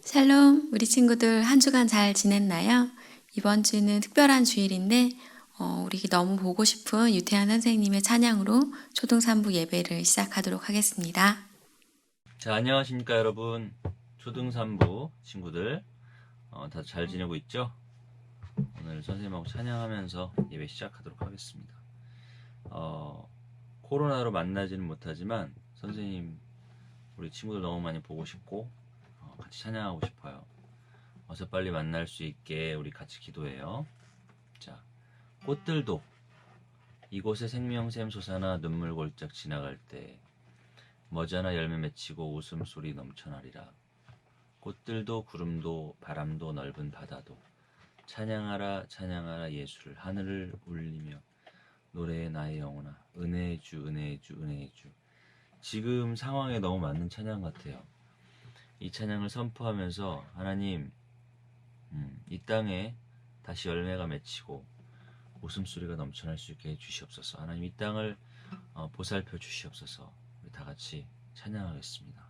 샬롬, 우리 친구들 한 주간 잘 지냈나요? 이번 주는 특별한 주일인데 우리 너무 보고 싶은 유태한 선생님의 찬양으로 초등 3부 예배를 시작하도록 하겠습니다. 자, 안녕하십니까 여러분. 초등 3부 친구들 다들 잘 지내고 있죠? 오늘 선생님하고 찬양하면서 예배 시작하도록 하겠습니다. 코로나로 만나지는 못하지만 선생님 우리 친구들 너무 많이 보고 싶고 같이 찬양하고 싶어요. 어서 빨리 만날 수 있게 우리 같이 기도해요. 자, 꽃들도 이곳에 생명샘 솟아나 눈물 골짝 지나갈 때 머지않아 열매 맺히고 웃음소리 넘쳐나리라. 꽃들도 구름도 바람도 넓은 바다도 찬양하라 찬양하라 예수를 하늘을 울리며 노래해 나의 영혼아 은혜의 주 은혜의 주 은혜의 주. 지금 상황에 너무 맞는 찬양 같아요. 이 찬양을 선포하면서 하나님 이 땅에 다시 열매가 맺히고 웃음소리가 넘쳐날 수 있게 해주시옵소서. 하나님 이 땅을 보살펴 주시옵소서. 우리 다 같이 찬양하겠습니다.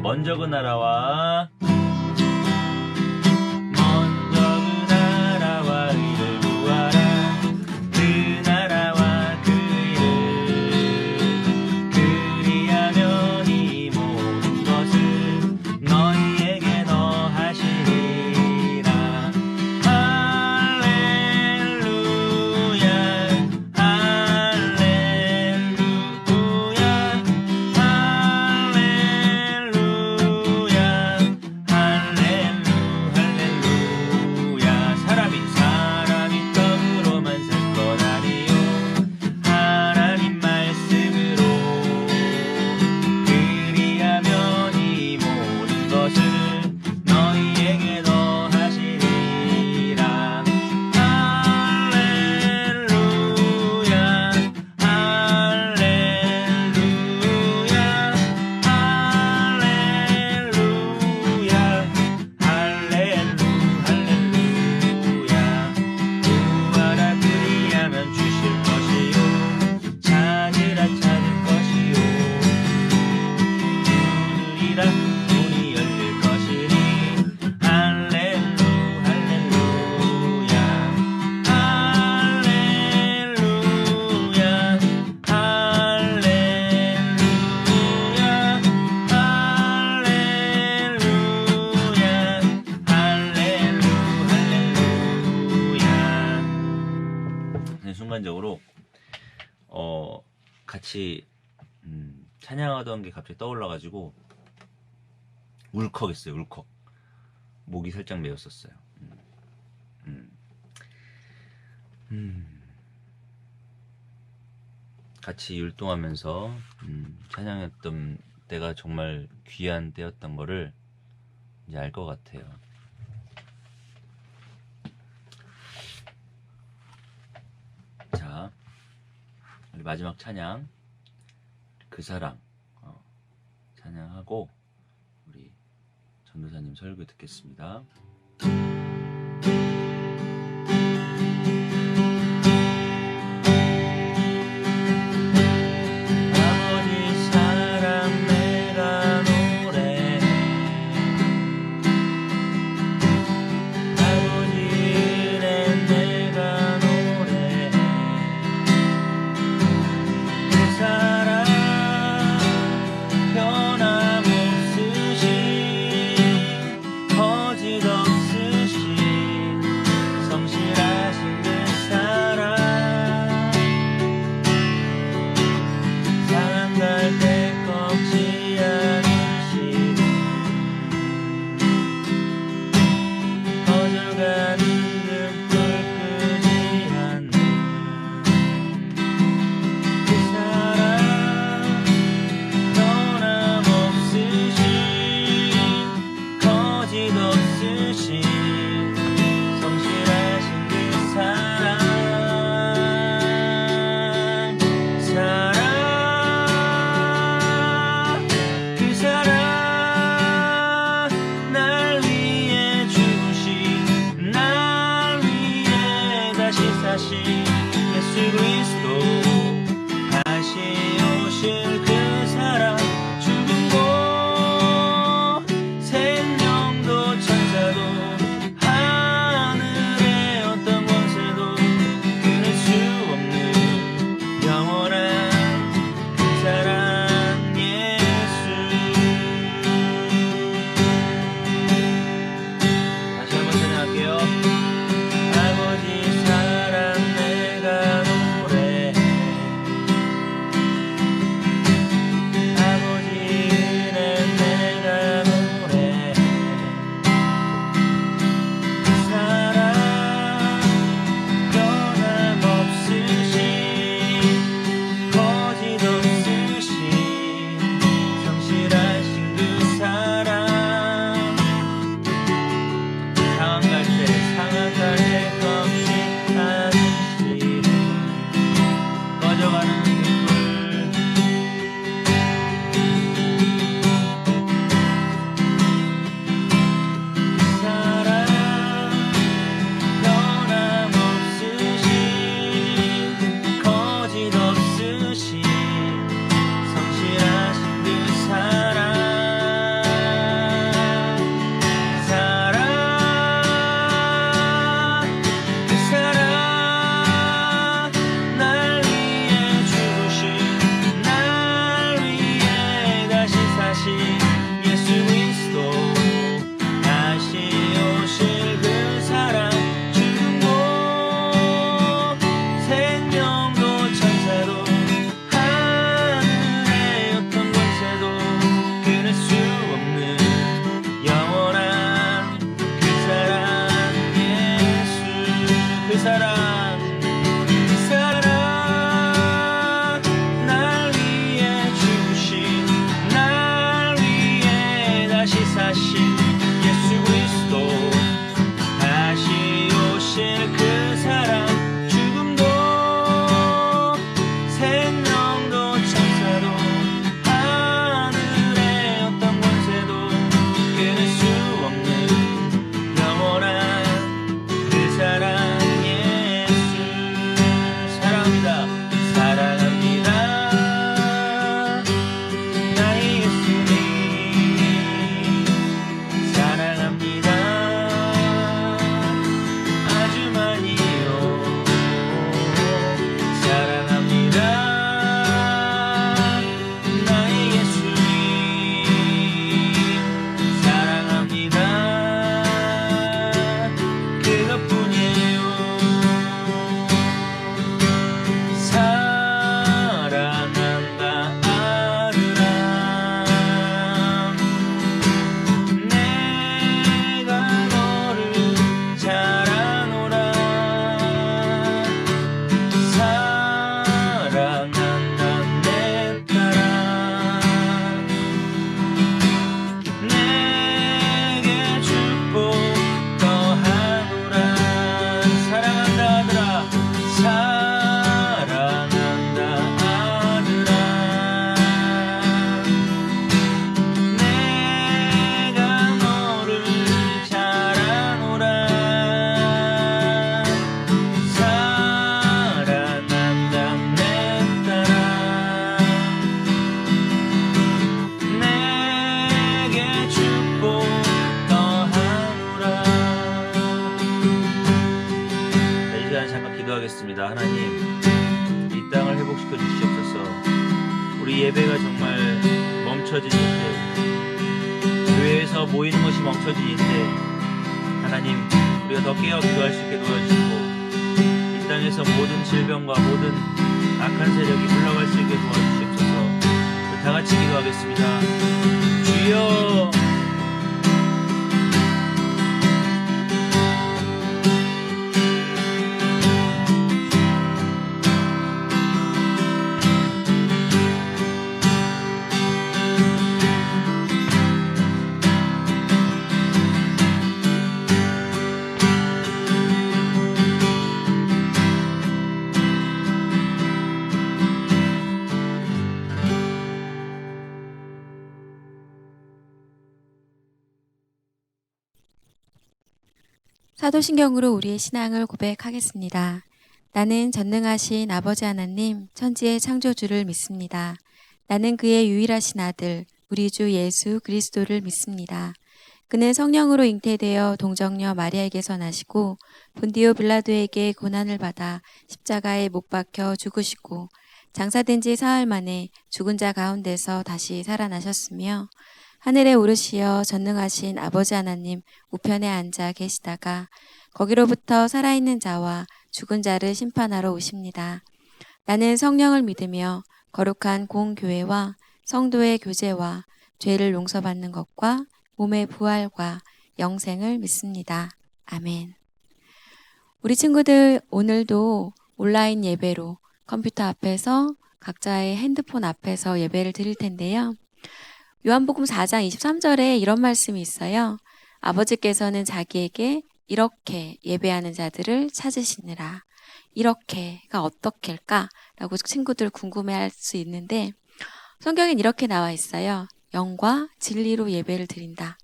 먼저 그 나라와 같이 찬양하던 게 갑자기 떠올라가지고 울컥했어요. 울컥. 목이 살짝 메었었어요. 같이 율동하면서 찬양했던 때가 정말 귀한 때였던 거를 이제 알 것 같아요. 자, 우리 마지막 찬양 그 사랑 찬양하고 우리 전도사님 설교 듣겠습니다. 아버지 사랑 내가 노래해 아버지 은혜 내가 노래해 그 사랑 변함없으신 거짓없이 멈춰진 이때, 교회에서 모이는 것이 멈춰진 이때 하나님, 우리가 더 깨어 기도할 수 있게 도와주시고 이 땅에서 모든 질병과 모든 악한 세력이 물러갈 수 있게 도와주시옵소서. 우리 다 같이 기도하겠습니다. 주여, 사도신경으로 우리의 신앙을 고백하겠습니다. 나는 전능하신 아버지 하나님, 천지의 창조주를 믿습니다. 나는 그의 유일하신 아들, 우리 주 예수 그리스도를 믿습니다. 그는 성령으로 잉태되어 동정녀 마리아에게서 나시고 본디오 빌라도에게 고난을 받아 십자가에 못 박혀 죽으시고 장사된 지 사흘 만에 죽은 자 가운데서 다시 살아나셨으며 하늘에 오르시어 전능하신 아버지 하나님 우편에 앉아 계시다가 거기로부터 살아있는 자와 죽은 자를 심판하러 오십니다. 나는 성령을 믿으며 거룩한 공교회와 성도의 교제와 죄를 용서받는 것과 몸의 부활과 영생을 믿습니다. 아멘. 우리 친구들 오늘도 온라인 예배로 컴퓨터 앞에서 각자의 핸드폰 앞에서 예배를 드릴 텐데요. 요한복음 4장 23절에 이런 말씀이 있어요. 아버지께서는 자기에게 이렇게 예배하는 자들을 찾으시느라. 이렇게가 어떻게일까? 라고 친구들 궁금해할 수 있는데 성경엔 이렇게 나와 있어요. 영과 진리로 예배를 드린다.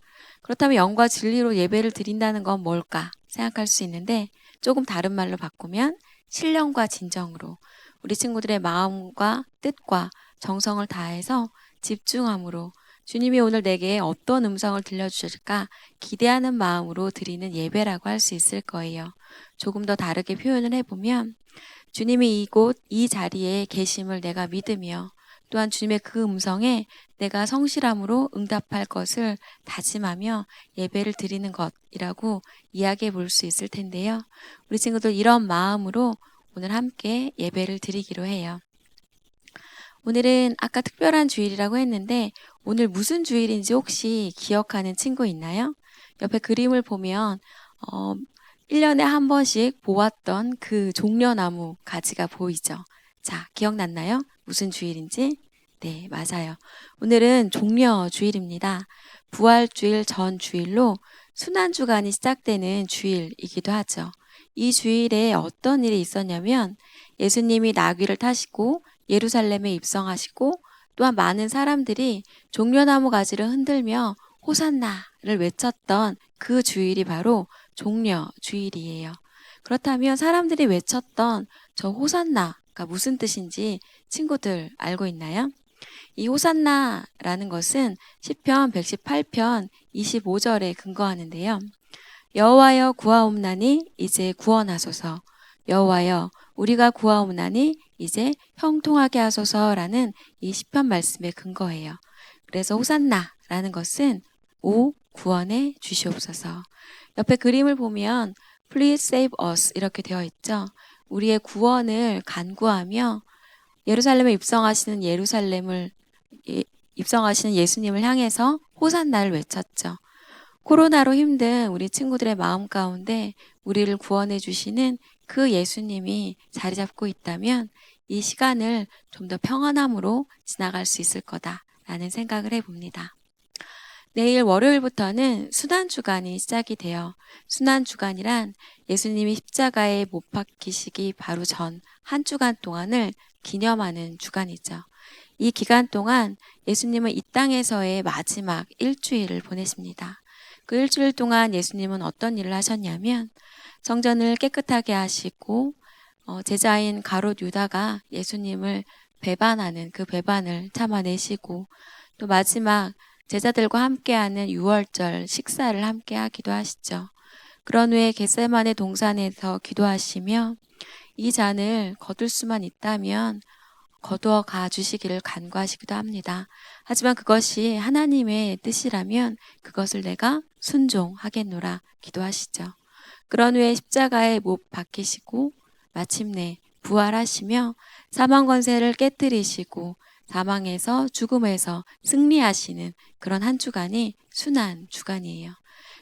그렇다면 영과 진리로 예배를 드린다는 건 뭘까 생각할 수 있는데 조금 다른 말로 바꾸면 신령과 진정으로 우리 친구들의 마음과 뜻과 정성을 다해서 집중함으로 주님이 오늘 내게 어떤 음성을 들려주실까 기대하는 마음으로 드리는 예배라고 할 수 있을 거예요. 조금 더 다르게 표현을 해보면 주님이 이곳 이 자리에 계심을 내가 믿으며 또한 주님의 그 음성에 내가 성실함으로 응답할 것을 다짐하며 예배를 드리는 것이라고 이야기해 볼 수 있을 텐데요. 우리 친구들 이런 마음으로 오늘 함께 예배를 드리기로 해요. 오늘은 아까 특별한 주일이라고 했는데 오늘 무슨 주일인지 혹시 기억하는 친구 있나요? 옆에 그림을 보면 1년에 한 번씩 보았던 그 종려나무 가지가 보이죠? 자, 기억났나요? 무슨 주일인지? 네, 맞아요. 오늘은 종려 주일입니다. 부활주일 전 주일로 순환주간이 시작되는 주일이기도 하죠. 이 주일에 어떤 일이 있었냐면 예수님이 나귀를 타시고 예루살렘에 입성하시고 또한 많은 사람들이 종려나무 가지를 흔들며 호산나를 외쳤던 그 주일이 바로 종려 주일이에요. 그렇다면 사람들이 외쳤던 저 호산나가 무슨 뜻인지 친구들 알고 있나요? 이 호산나라는 것은 시편 118편 25절에 근거하는데요. 여호와여 구하옵나니 이제 구원하소서. 여호와여 우리가 구하옵나니 이제 형통하게 하소서라는 이 시편 말씀에 근거해요. 그래서 호산나라는 것은 오 구원해 주시옵소서. 옆에 그림을 보면 Please save us 이렇게 되어 있죠. 우리의 구원을 간구하며 예루살렘에 입성하시는 예수님을 향해서 호산나를 외쳤죠. 코로나로 힘든 우리 친구들의 마음 가운데 우리를 구원해 주시는 그 예수님이 자리 잡고 있다면 이 시간을 좀 더 평안함으로 지나갈 수 있을 거다라는 생각을 해봅니다. 내일 월요일부터는 순환주간이 시작이 돼요. 순환주간이란 예수님이 십자가에 못 박히시기 바로 전 한 주간 동안을 기념하는 주간이죠. 이 기간 동안 예수님은 이 땅에서의 마지막 일주일을 보내십니다. 그 일주일 동안 예수님은 어떤 일을 하셨냐면 성전을 깨끗하게 하시고 제자인 가롯 유다가 예수님을 배반하는 그 배반을 참아내시고 또 마지막 제자들과 함께하는 유월절 식사를 함께 하기도 하시죠. 그런 후에 겟세마네 동산에서 기도하시며 이 잔을 거둘 수만 있다면 거두어 가 주시기를 간구하시기도 합니다. 하지만 그것이 하나님의 뜻이라면 그것을 내가 순종하겠노라 기도하시죠. 그런 후에 십자가에 못 박히시고 마침내 부활하시며 사망 권세를 깨뜨리시고 사망에서 죽음에서 승리하시는 그런 한 주간이 순환 주간이에요.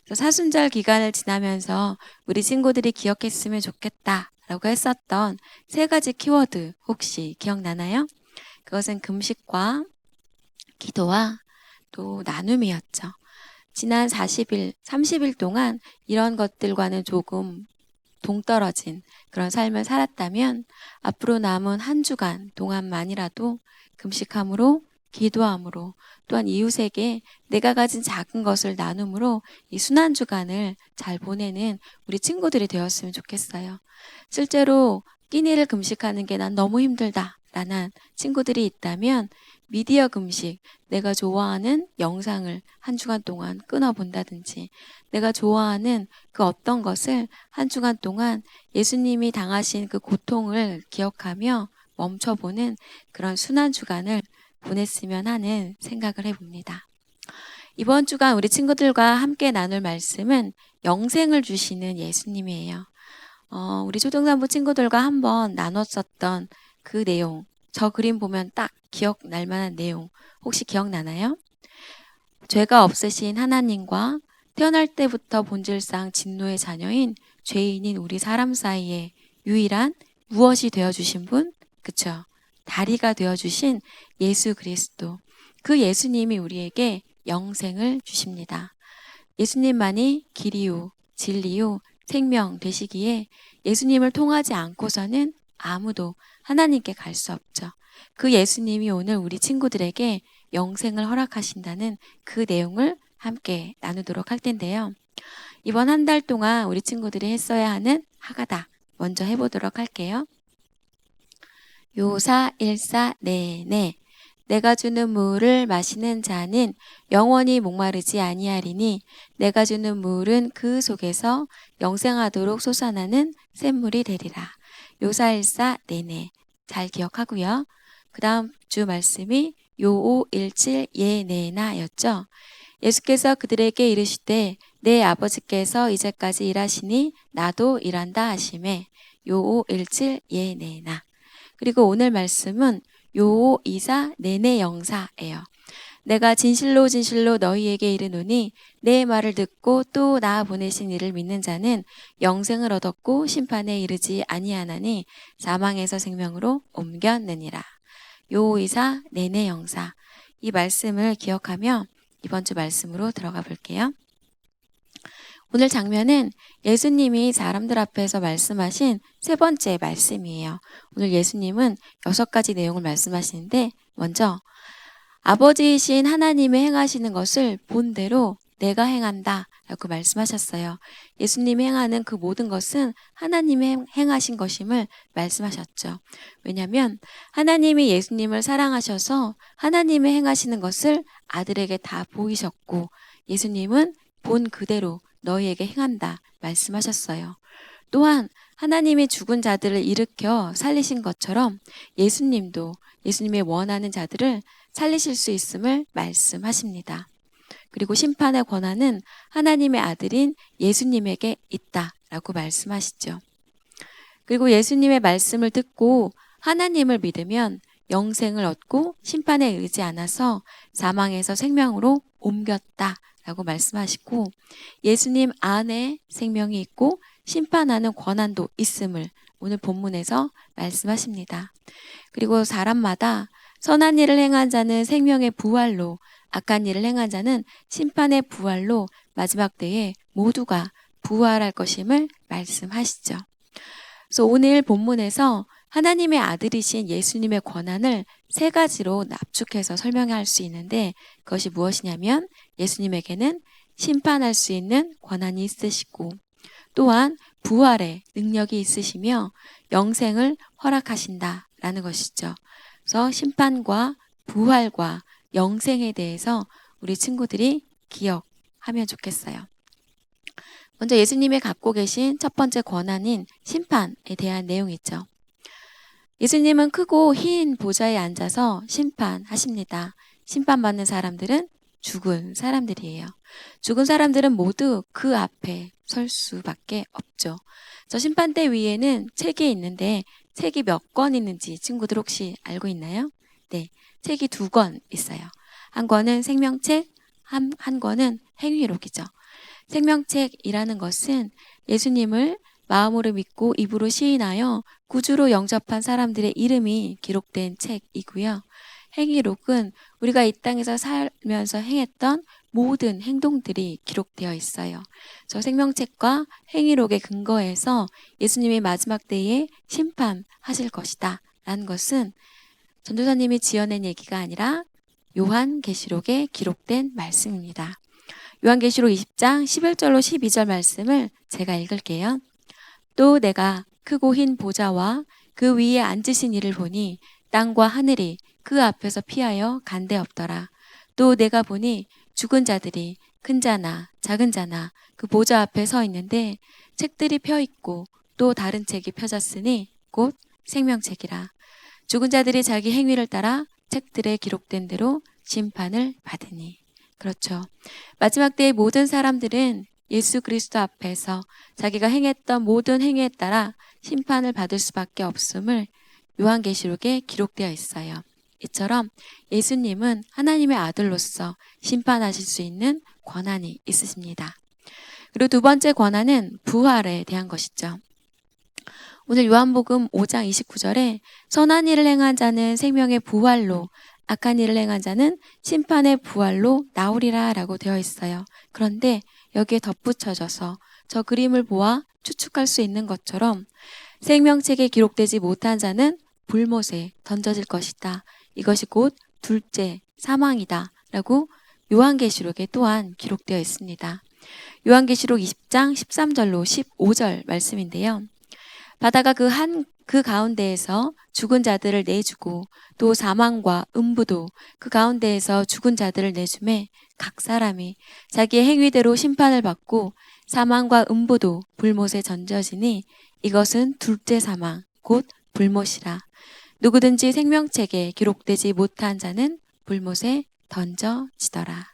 그래서 사순절 기간을 지나면서 우리 친구들이 기억했으면 좋겠다라고 했었던 세 가지 키워드 혹시 기억나나요? 그것은 금식과 기도와 또 나눔이었죠. 지난 40일, 30일 동안 이런 것들과는 조금 동떨어진 그런 삶을 살았다면 앞으로 남은 한 주간 동안만이라도 금식함으로 기도함으로 또한 이웃에게 내가 가진 작은 것을 나눔으로 이 순환 주간을 잘 보내는 우리 친구들이 되었으면 좋겠어요. 실제로 끼니를 금식하는 게 난 너무 힘들다 라는 친구들이 있다면 미디어 금식, 내가 좋아하는 영상을 한 주간 동안 끊어본다든지 내가 좋아하는 그 어떤 것을 한 주간 동안 예수님이 당하신 그 고통을 기억하며 멈춰보는 그런 순환 주간을 보냈으면 하는 생각을 해봅니다. 이번 주간 우리 친구들과 함께 나눌 말씀은 영생을 주시는 예수님이에요. 우리 초등산부 친구들과 한번 나눴었던 그 내용, 저 그림 보면 딱 기억날 만한 내용 혹시 기억나나요? 죄가 없으신 하나님과 태어날 때부터 본질상 진노의 자녀인 죄인인 우리 사람 사이에 유일한 무엇이 되어주신 분? 그쵸? 다리가 되어주신 예수 그리스도. 그 예수님이 우리에게 영생을 주십니다. 예수님만이 길이요, 진리요, 생명 되시기에 예수님을 통하지 않고서는 아무도 하나님께 갈 수 없죠. 그 예수님이 오늘 우리 친구들에게 영생을 허락하신다는 그 내용을 함께 나누도록 할 텐데요. 이번 한 달 동안 우리 친구들이 했어야 하는 하가다 먼저 해보도록 할게요. 요사 일사 네네 내가 주는 물을 마시는 자는 영원히 목마르지 아니하리니 내가 주는 물은 그 속에서 영생하도록 솟아나는 샘물이 되리라. 요사일사 네네 잘 기억하고요. 그 다음 주 말씀이 요오일칠 예네나였죠. 예수께서 그들에게 이르시되 내 아버지께서 이제까지 일하시니 나도 일한다 하시매 요오일칠 예네나. 그리고 오늘 말씀은 요오이사 네네영사예요. 내가 진실로 진실로 너희에게 이르노니 내 말을 듣고 또 나 보내신 이를 믿는 자는 영생을 얻었고 심판에 이르지 아니하나니 사망에서 생명으로 옮겼느니라. 요오이사 네네영사. 이 말씀을 기억하며 이번 주 말씀으로 들어가 볼게요. 오늘 장면은 예수님이 사람들 앞에서 말씀하신 세 번째 말씀이에요. 오늘 예수님은 6가지 내용을 말씀하시는데 먼저 아버지이신 하나님이 행하시는 것을 본대로 내가 행한다 라고 말씀하셨어요. 예수님이 행하는 그 모든 것은 하나님이 행하신 것임을 말씀하셨죠. 왜냐하면 하나님이 예수님을 사랑하셔서 하나님이 행하시는 것을 아들에게 다 보이셨고 예수님은 본 그대로 너희에게 행한다 말씀하셨어요. 또한 하나님이 죽은 자들을 일으켜 살리신 것처럼 예수님도 예수님의 원하는 자들을 살리실 수 있음을 말씀하십니다. 그리고 심판의 권한은 하나님의 아들인 예수님에게 있다라고 말씀하시죠. 그리고 예수님의 말씀을 듣고 하나님을 믿으면 영생을 얻고 심판에 이르지 않아서 사망에서 생명으로 옮겼다라고 말씀하시고 예수님 안에 생명이 있고 심판하는 권한도 있음을 오늘 본문에서 말씀하십니다. 그리고 사람마다 선한 일을 행한 자는 생명의 부활로 악한 일을 행한 자는 심판의 부활로 마지막 때에 모두가 부활할 것임을 말씀하시죠. 그래서 오늘 본문에서 하나님의 아들이신 예수님의 권한을 3가지로 납축해서 설명할 수 있는데 그것이 무엇이냐면 예수님에게는 심판할 수 있는 권한이 있으시고 또한 부활의 능력이 있으시며 영생을 허락하신다라는 것이죠. 그래서 심판과 부활과 영생에 대해서 우리 친구들이 기억하면 좋겠어요. 먼저 예수님이 갖고 계신 첫 번째 권한인 심판에 대한 내용이죠. 예수님은 크고 흰 보좌에 앉아서 심판하십니다. 심판받는 사람들은 죽은 사람들이에요. 죽은 사람들은 모두 그 앞에 설 수밖에 없죠. 저 심판대 위에는 책이 있는데 책이 몇 권 있는지 친구들 혹시 알고 있나요? 네, 책이 2권 있어요. 한 권은 생명책, 한 권은 행위록이죠. 생명책이라는 것은 예수님을 마음으로 믿고 입으로 시인하여 구주로 영접한 사람들의 이름이 기록된 책이고요. 행위록은 우리가 이 땅에서 살면서 행했던 모든 행동들이 기록되어 있어요. 저 생명책과 행위록의 근거에서 예수님이 마지막 때에 심판하실 것이다 라는 것은 전도사님이 지어낸 얘기가 아니라 요한계시록에 기록된 말씀입니다. 요한계시록 20장 11절로 12절 말씀을 제가 읽을게요. 또 내가 크고 흰 보좌와 그 위에 앉으신 이를 보니 땅과 하늘이 그 앞에서 피하여 간데 없더라. 또 내가 보니 죽은 자들이 큰 자나 작은 자나 그 보좌 앞에 서 있는데 책들이 펴 있고 또 다른 책이 펴졌으니 곧 생명책이라. 죽은 자들이 자기 행위를 따라 책들에 기록된 대로 심판을 받으니. 그렇죠. 마지막 때의 모든 사람들은 예수 그리스도 앞에서 자기가 행했던 모든 행위에 따라 심판을 받을 수밖에 없음을 요한계시록에 기록되어 있어요. 이처럼 예수님은 하나님의 아들로서 심판하실 수 있는 권한이 있으십니다. 그리고 두 번째 권한은 부활에 대한 것이죠. 오늘 요한복음 5장 29절에 선한 일을 행한 자는 생명의 부활로 악한 일을 행한 자는 심판의 부활로 나오리라 라고 되어 있어요. 그런데 여기에 덧붙여져서 저 그림을 보아 추측할 수 있는 것처럼 생명책에 기록되지 못한 자는 불못에 던져질 것이다. 이것이 곧 둘째 사망이다 라고 요한계시록에 또한 기록되어 있습니다. 요한계시록 20장 13절로 15절 말씀인데요. 바다가 그 가운데에서 죽은 자들을 내주고 또 사망과 음부도 그 가운데에서 죽은 자들을 내주매 각 사람이 자기의 행위대로 심판을 받고 사망과 음부도 불못에 던져지니 이것은 둘째 사망 곧 불못이라. 누구든지 생명책에 기록되지 못한 자는 불못에 던져지더라.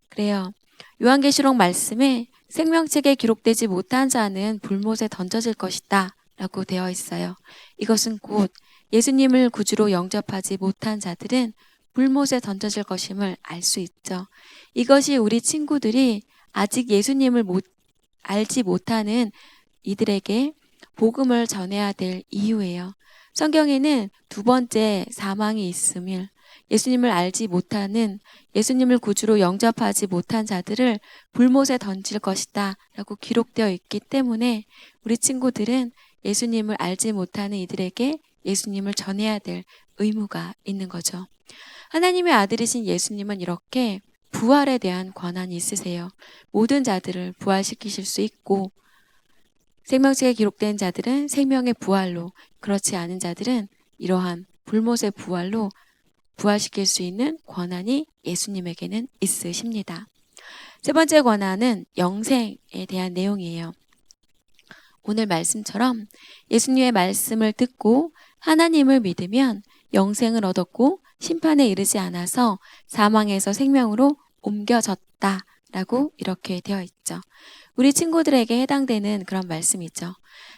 그래요. 요한계시록 말씀에 생명책에 기록되지 못한 자는 불못에 던져질 것이다 라고 되어 있어요. 이것은 곧 예수님을 구주로 영접하지 못한 자들은 불못에 던져질 것임을 알 수 있죠. 이것이 우리 친구들이 아직 예수님을 알지 못하는 이들에게 복음을 전해야 될 이유예요. 성경에는 두 번째 사망이 있음을 예수님을 알지 못하는 예수님을 구주로 영접하지 못한 자들을 불못에 던질 것이다 라고 기록되어 있기 때문에 우리 친구들은 예수님을 알지 못하는 이들에게 예수님을 전해야 될 의무가 있는 거죠. 하나님의 아들이신 예수님은 이렇게 부활에 대한 권한이 있으세요. 모든 자들을 부활시키실 수 있고 생명책에 기록된 자들은 생명의 부활로, 그렇지 않은 자들은 이러한 불못의 부활로 부활시킬 수 있는 권한이 예수님에게는 있으십니다. 세 번째 권한은 영생에 대한 내용이에요. 오늘 말씀처럼 예수님의 말씀을 듣고 하나님을 믿으면 영생을 얻었고 심판에 이르지 않아서 사망에서 생명으로 옮겨졌다라고 이렇게 되어 있죠. 우리 친구들에게 해당되는 그런 말씀이죠.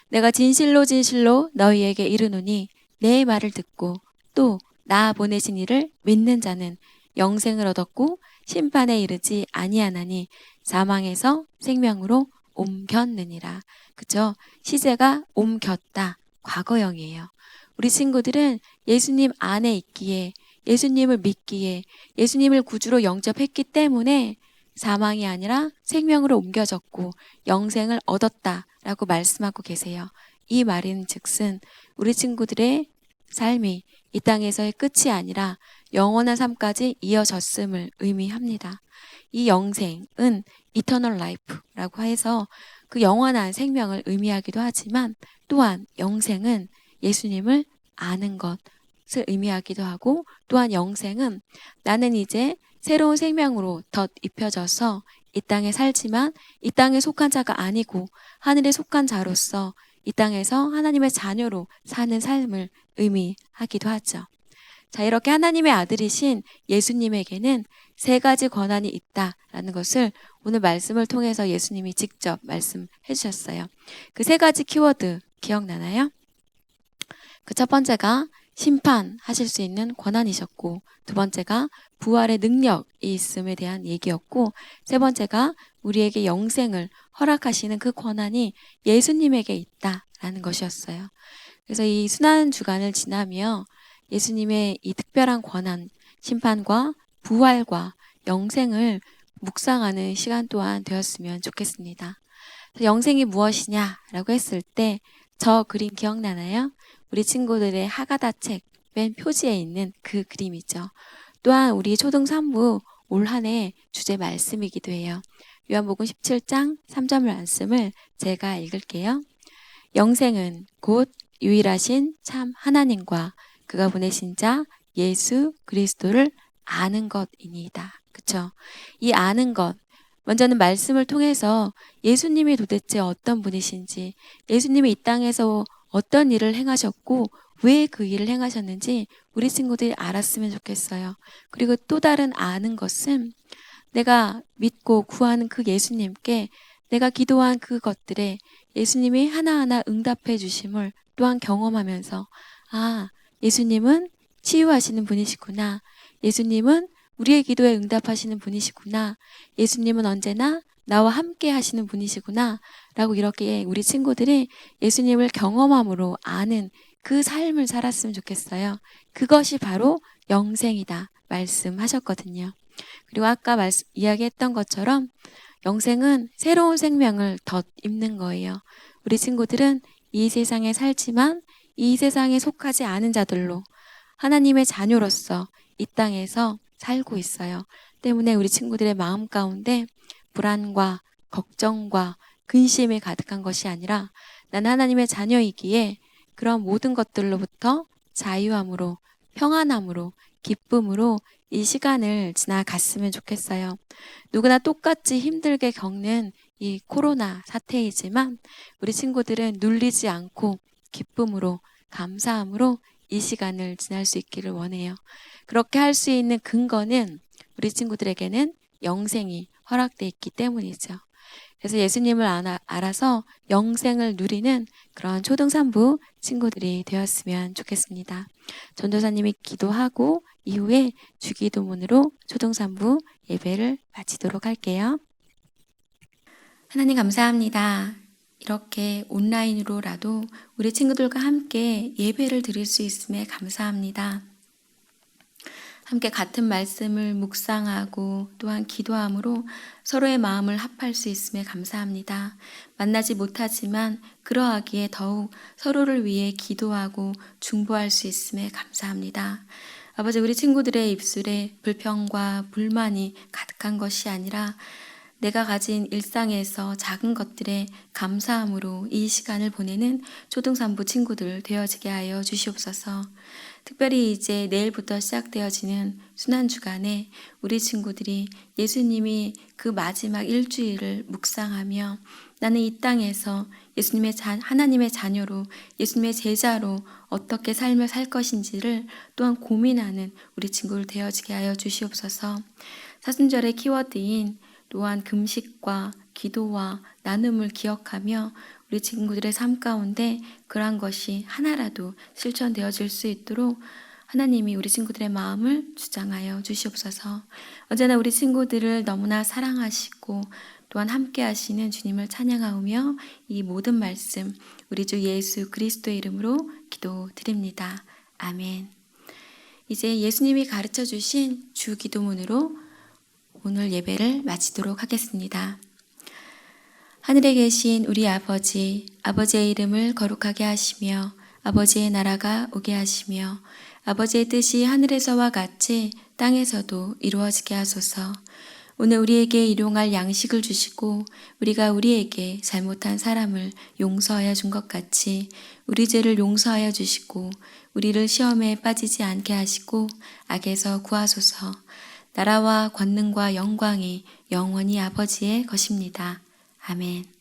내가 진실로 진실로 너희에게 이르노니 내 말을 듣고 또 나 보내신 이를 믿는 자는 영생을 얻었고 심판에 이르지 아니하나니 사망에서 생명으로 옮겼느니라. 그죠? 시제가 옮겼다. 과거형이에요. 우리 친구들은 예수님 안에 있기에 예수님을 믿기에 예수님을 구주로 영접했기 때문에 사망이 아니라 생명으로 옮겨졌고 영생을 얻었다라고 말씀하고 계세요. 이 말인 즉슨 우리 친구들의 삶이 이 땅에서의 끝이 아니라 영원한 삶까지 이어졌음을 의미합니다. 이 영생은 eternal life라고 해서 그 영원한 생명을 의미하기도 하지만 또한 영생은 예수님을 아는 것을 의미하기도 하고 또한 영생은 나는 이제 새로운 생명으로 덧 입혀져서 이 땅에 살지만 이 땅에 속한 자가 아니고 하늘에 속한 자로서 이 땅에서 하나님의 자녀로 사는 삶을 의미하기도 하죠. 자, 이렇게 하나님의 아들이신 예수님에게는 세 가지 권한이 있다라는 것을 오늘 말씀을 통해서 예수님이 직접 말씀해 주셨어요. 그 세 가지 키워드 기억나나요? 그 첫 번째가 심판하실 수 있는 권한이셨고, 두 번째가 부활의 능력이 있음에 대한 얘기였고, 세 번째가 우리에게 영생을 허락하시는 그 권한이 예수님에게 있다라는 것이었어요. 그래서 이 순환 주간을 지나며 예수님의 이 특별한 권한, 심판과 부활과 영생을 묵상하는 시간 또한 되었으면 좋겠습니다. 영생이 무엇이냐라고 했을 때 저 그림 기억나나요? 우리 친구들의 하가다 책 맨 표지에 있는 그 그림이죠. 또한 우리 초등 3부 올 한 해 주제 말씀이기도 해요. 요한복음 17장 3절 말씀을 제가 읽을게요. 영생은 곧 유일하신 참 하나님과 그가 보내신 자 예수 그리스도를 아는 것이니이다. 그쵸? 이 아는 것, 먼저는 말씀을 통해서 예수님이 도대체 어떤 분이신지, 예수님이 이 땅에서 어떤 일을 행하셨고 왜 그 일을 행하셨는지 우리 친구들이 알았으면 좋겠어요. 그리고 또 다른 아는 것은 내가 믿고 구하는 그 예수님께 내가 기도한 그것들에 예수님이 하나하나 응답해 주심을 또한 경험하면서, 아, 예수님은 치유하시는 분이시구나. 예수님은 우리의 기도에 응답하시는 분이시구나. 예수님은 언제나 나와 함께 하시는 분이시구나. 라고 이렇게 우리 친구들이 예수님을 경험함으로 아는 그 삶을 살았으면 좋겠어요. 그것이 바로 영생이다 말씀하셨거든요. 그리고 아까 이야기했던 것처럼 영생은 새로운 생명을 덧입는 거예요. 우리 친구들은 이 세상에 살지만 이 세상에 속하지 않은 자들로 하나님의 자녀로서 이 땅에서 살고 있어요. 때문에 우리 친구들의 마음 가운데 불안과 걱정과 근심이 가득한 것이 아니라 난 하나님의 자녀이기에 그런 모든 것들로부터 자유함으로, 평안함으로, 기쁨으로 이 시간을 지나갔으면 좋겠어요. 누구나 똑같이 힘들게 겪는 이 코로나 사태이지만 우리 친구들은 눌리지 않고 기쁨으로, 감사함으로 이 시간을 지날 수 있기를 원해요. 그렇게 할 수 있는 근거는 우리 친구들에게는 영생이 허락되어 있기 때문이죠. 그래서 예수님을 알아서 영생을 누리는 그런 초등산부 친구들이 되었으면 좋겠습니다. 전도사님이 기도하고 이후에 주기도문으로 초등산부 예배를 마치도록 할게요. 하나님 감사합니다. 이렇게 온라인으로라도 우리 친구들과 함께 예배를 드릴 수 있음에 감사합니다. 함께 같은 말씀을 묵상하고 또한 기도함으로 서로의 마음을 합할 수 있음에 감사합니다. 만나지 못하지만 그러하기에 더욱 서로를 위해 기도하고 중보할 수 있음에 감사합니다. 아버지, 우리 친구들의 입술에 불평과 불만이 가득한 것이 아니라 내가 가진 일상에서 작은 것들에 감사함으로 이 시간을 보내는 초등산부 친구들 되어지게 하여 주시옵소서. 특별히 이제 내일부터 시작되어지는 순환주간에 우리 친구들이 예수님이 그 마지막 일주일을 묵상하며 나는 이 땅에서 예수님의 하나님의 자녀로 예수님의 제자로 어떻게 삶을 살 것인지를 또한 고민하는 우리 친구들 되어지게 하여 주시옵소서. 사순절의 키워드인 또한 금식과 기도와 나눔을 기억하며 우리 친구들의 삶 가운데 그러한 것이 하나라도 실천되어질 수 있도록 하나님이 우리 친구들의 마음을 주장하여 주시옵소서. 언제나 우리 친구들을 너무나 사랑하시고 또한 함께 하시는 주님을 찬양하오며 이 모든 말씀 우리 주 예수 그리스도의 이름으로 기도드립니다. 아멘. 이제 예수님이 가르쳐 주신 주 기도문으로 오늘 예배를 마치도록 하겠습니다. 하늘에 계신 우리 아버지, 아버지의 이름을 거룩하게 하시며 아버지의 나라가 오게 하시며 아버지의 뜻이 하늘에서와 같이 땅에서도 이루어지게 하소서. 오늘 우리에게 일용할 양식을 주시고 우리가 우리에게 잘못한 사람을 용서하여 준 것 같이 우리 죄를 용서하여 주시고 우리를 시험에 빠지지 않게 하시고 악에서 구하소서. 나라와 권능과 영광이 영원히 아버지의 것입니다. 아멘.